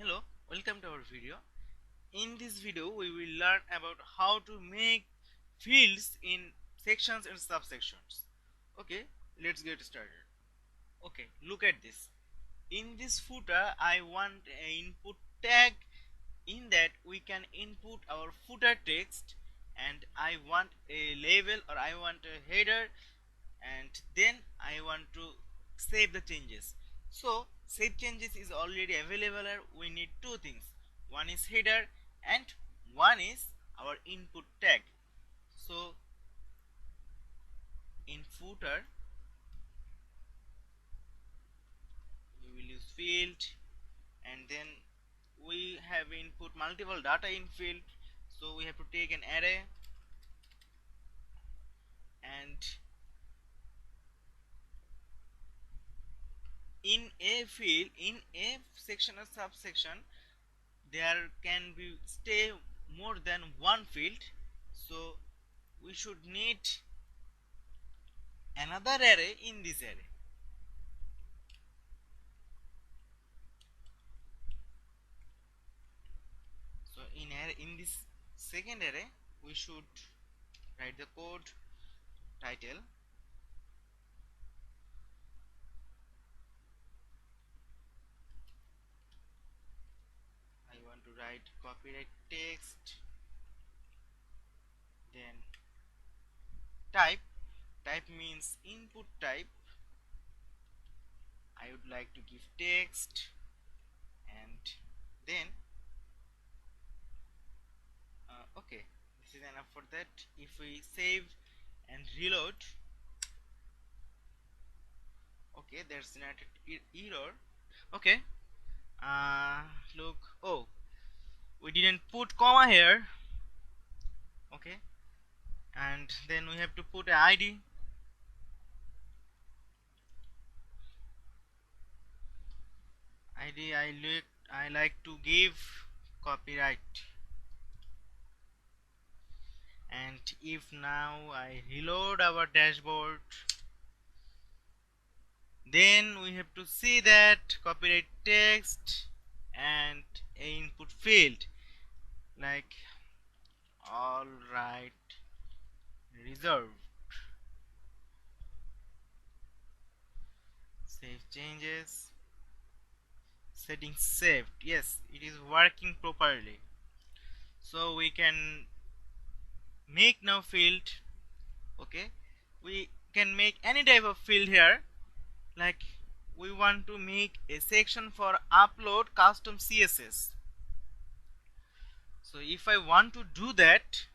Hello, welcome to our video. In this video we will learn about how to make fields in sections and subsections. Okay, let's get started. Okay, look at this. In this footer I want an input tag. In that we can input our footer text, and I want a label or I want a header, and then I want to save the changes. So save changes is already available here. We need two things. One is header and one is our input tag. So in footer we will use field, and then we have input multiple data in field, so we have to take an array, and in a field, in a section or subsection, there can be stay more than one field, so we should need another array in this array. So in this second array we should write the code title. I want to write copyright text, then type. Type means input type. I would like to give text, and then okay, this is enough for that. If we save and reload, okay, there's an error. Okay, uh, look, oh, we didn't put comma here. Okay, and then we have to put a id. I like to give copyright, and if now I reload our dashboard, then we have to see that copyright text and a input field like all right reserved. Save changes, settings saved. Yes, it is working properly. So we can make now field. Okay, we can make any type of field here, like we want to make a section for upload custom CSS. So if I want to do that,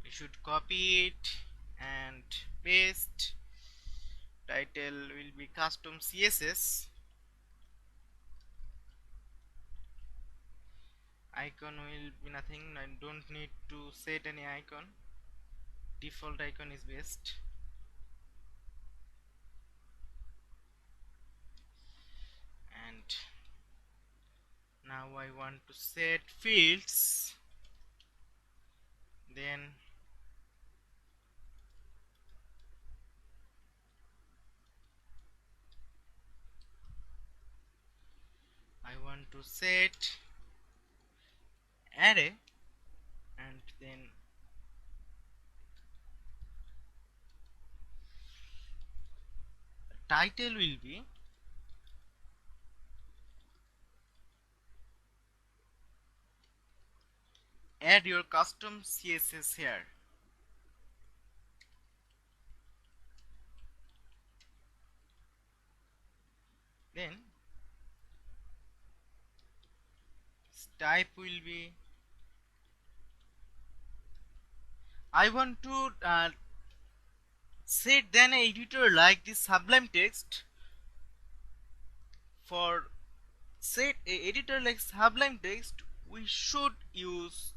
we should copy it and paste. Title will be custom CSS. Icon will be nothing. I don't need to set any icon. Default icon is best. And now I want to set fields. Then I want to set array, and then title will be add your custom CSS here. Then type will be, I want to set then an editor like this Sublime Text. For set a editor like Sublime Text, we should use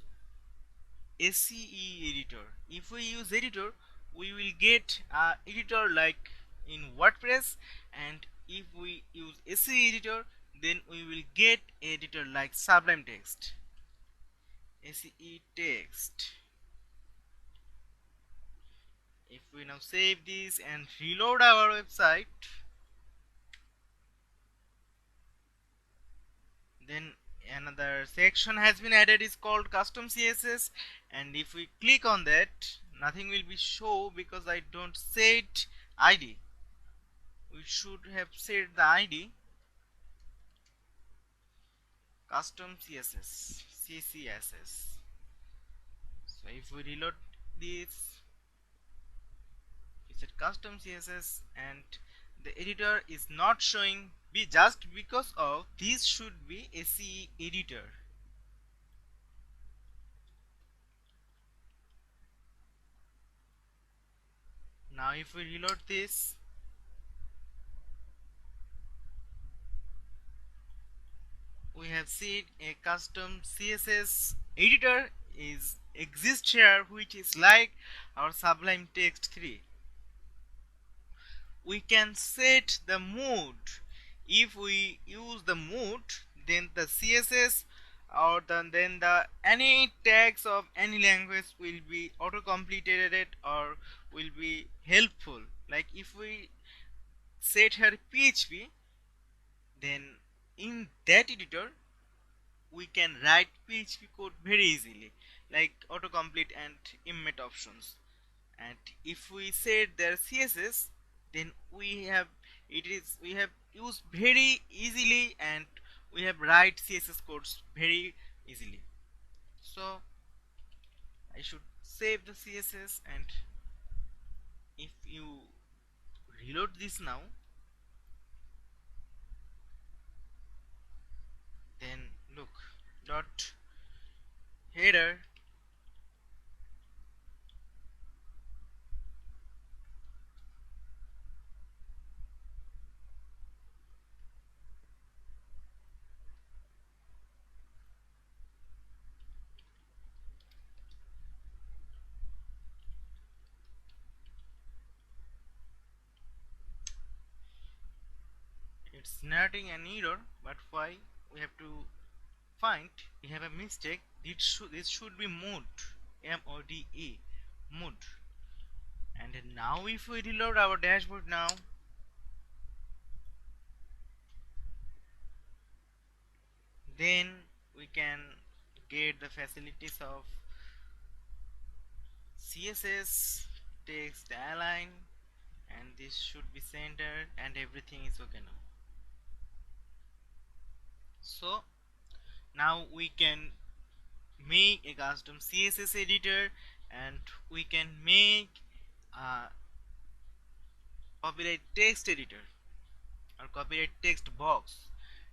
SCE editor. If we use editor, we will get editor like in WordPress, and if we use SCE editor, then we will get editor like Sublime Text. ACE text. If we now save this and reload our website, then another section has been added is called custom CSS, and if we click on that, nothing will be show because I don't set ID. We should have set the ID custom CSS CCSS. So if we reload this, it's a custom CSS and the editor is not showing be just because of this should be ACE editor. Now if we reload this, we have seen a custom CSS editor is exist here, which is like our Sublime Text 3. We can set the mood. If we use the mood, then the CSS or then the any tags of any language will be auto completed or will be helpful. Like if we set here PHP, then in that editor we can write PHP code very easily, like autocomplete and emmet options. And if we set their CSS, then we have used very easily and we have write CSS codes very easily. So I should save the CSS, and if you reload this now, then look, dot header, it's noting an error, but why? We have to find. We have a mistake. This should be mood, MODE, mood. And now if we reload our dashboard now, then we can get the facilities of CSS text align, and this should be centered and everything is okay now. So now we can make a custom CSS editor, and we can make a copyright text editor or copyright text box.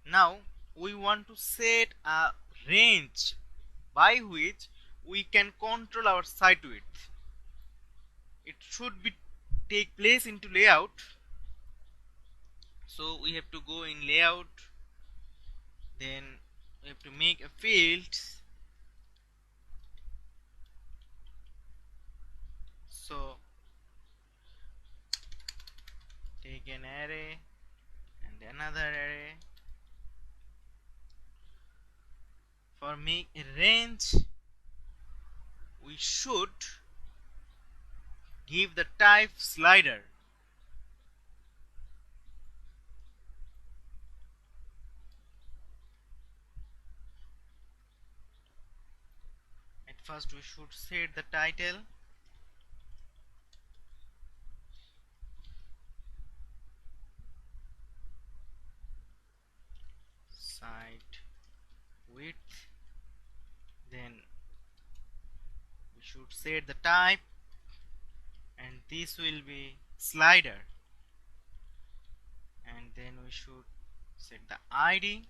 Now we want to set a range by which we can control our site width. It should be take place into layout. So we have to go in layout, then we have to make a field. So take an array and another array. For make a range, we should give the type slider. At first we should set the title, site width, then we should set the type, and this will be slider, and then we should set the ID.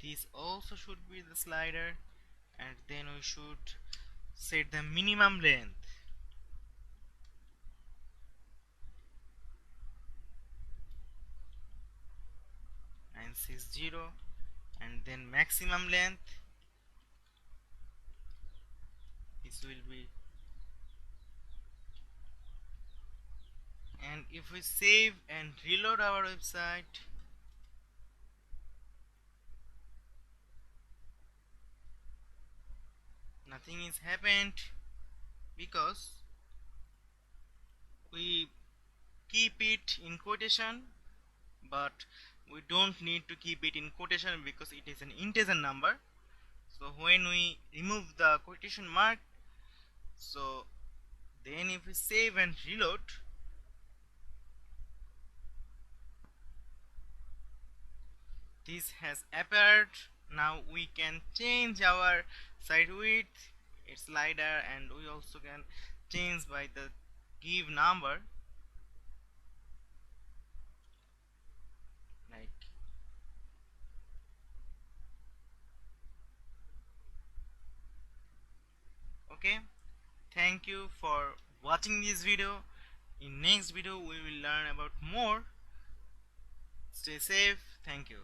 This also should be the slider, and then we should set the minimum length, and 60, and then maximum length, this will be. And if we save and reload our website, nothing is happened because we keep it in quotation, but we don't need to keep it in quotation because it is an integer number. So when we remove the quotation mark, so then if we save and reload, this has appeared. Now we can change our site width, its slider, and we also can change by the give number, like, okay. Thank you for watching this video. In next video we will learn about more. Stay safe. Thank you.